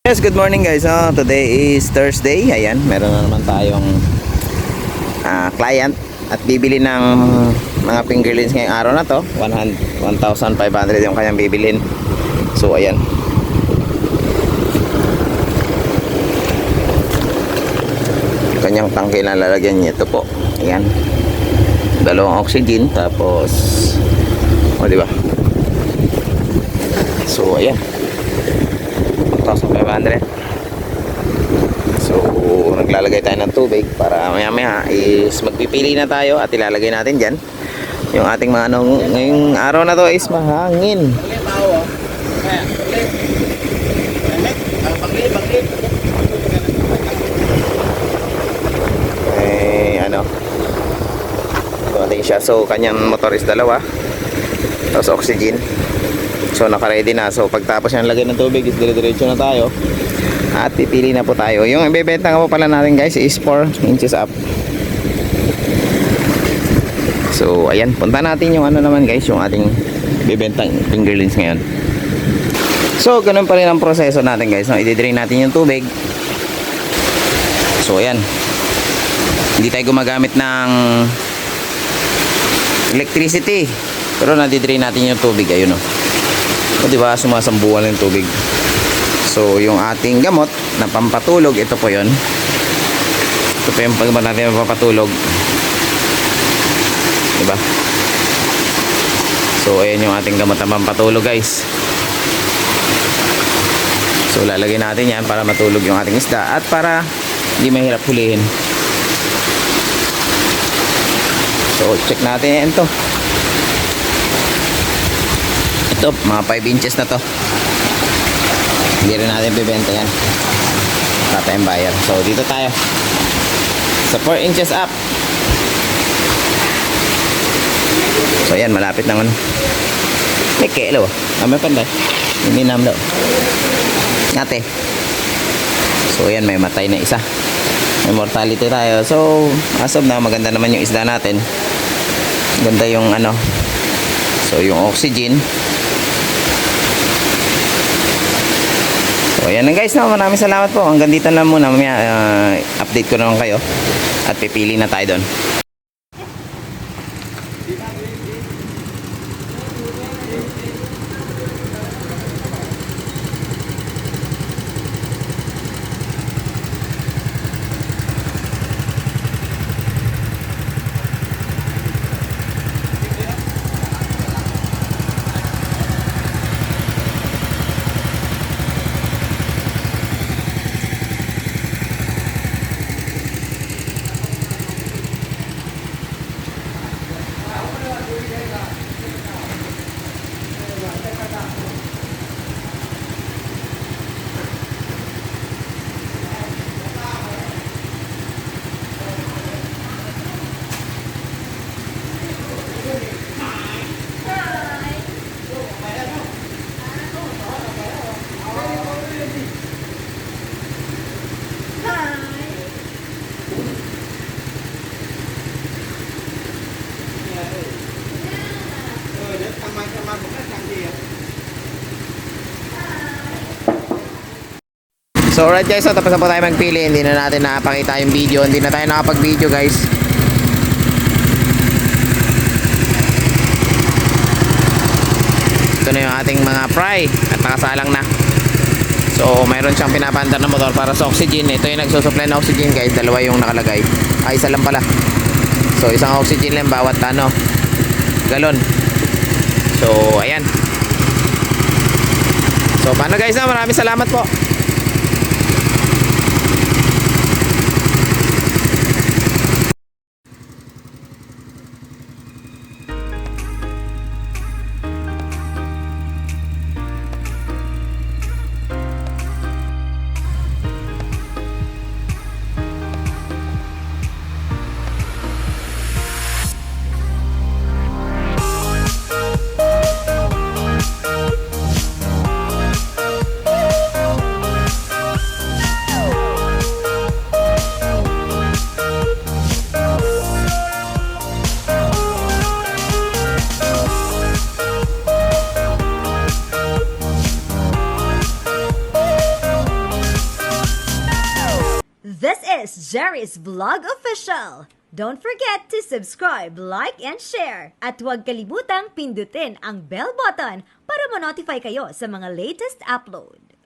Yes, good morning guys. Today is Thursday. Ayan, meron na naman tayong client at bibili ng mga fingerlings ngayong araw na to. 1,500 yung kanyang bibilin. So ayan. Yung kanyang tangke na lalagyan niya, ito po. Ayan. Dalawang oxygen, tapos di ba? So ayan. 1,500. So naglalagay tayo ng tubig para maya maya is magpipili na tayo at ilalagay natin dyan yung ating mga ngayong araw na to is mahangin. Dumating siya. So kanyang motor is dalawa, tapos oxygen. So naka-ready na. So pagtapos yan lagay ng tubig is dire-diretso na tayo at pipili na po tayo. Yung ibebenta nga po pala natin guys is 4 inches up. So ayan, punta natin yung naman guys, yung ating bibentang fingerlings ngayon. So ganun pa rin ang proseso natin guys, no? I-drain natin yung tubig. So ayan, hindi tayo gumagamit ng electricity, pero nadidrain natin yung tubig. Ayun o. O diba, sumasambuan yung tubig. So yung ating gamot na pampatulog, ito po yun. Ito po yung gamot natin na pampatulog, diba? So ayan yung ating gamot na pampatulog guys. So lalagay natin yan para matulog yung ating isda at para hindi mahirap hulihin. So check natin yan to. Ito, mga 5 inches na to. Hindi rin natin bibenta yan. Wala tayong buyer. So dito tayo sa 4 inches up. So ayan, malapit na ano. May kelo. May panday. Hindi naman daw. Ngate. So ayan, may matay na isa. May mortality tayo. So as of now, maganda naman yung isda natin. Ganda yung so yung oxygen. So ayan na guys, no? Maraming salamat po. Hanggang dito na muna. Mamaya update ko naman kayo at pipili na tayo doon. So alright guys, so tapos na po tayo magpili. Hindi na natin nakapakita yung video. Hindi na tayo nakapag-video guys. Ito na yung ating mga fry at nakasalang na. So mayroon siyang pinapandar na motor para sa oxygen. Ito yung nagsusupply na oxygen guys. Dalawa yung nakalagay. Isa lang pala. So isang oxygen lang bawat galon. So ayan. So paano guys, maraming salamat po. This is Jerry's Vlog Official. Don't forget to subscribe, like, and share. At huwag kalimutang pindutin ang bell button para ma-notify kayo sa mga latest upload.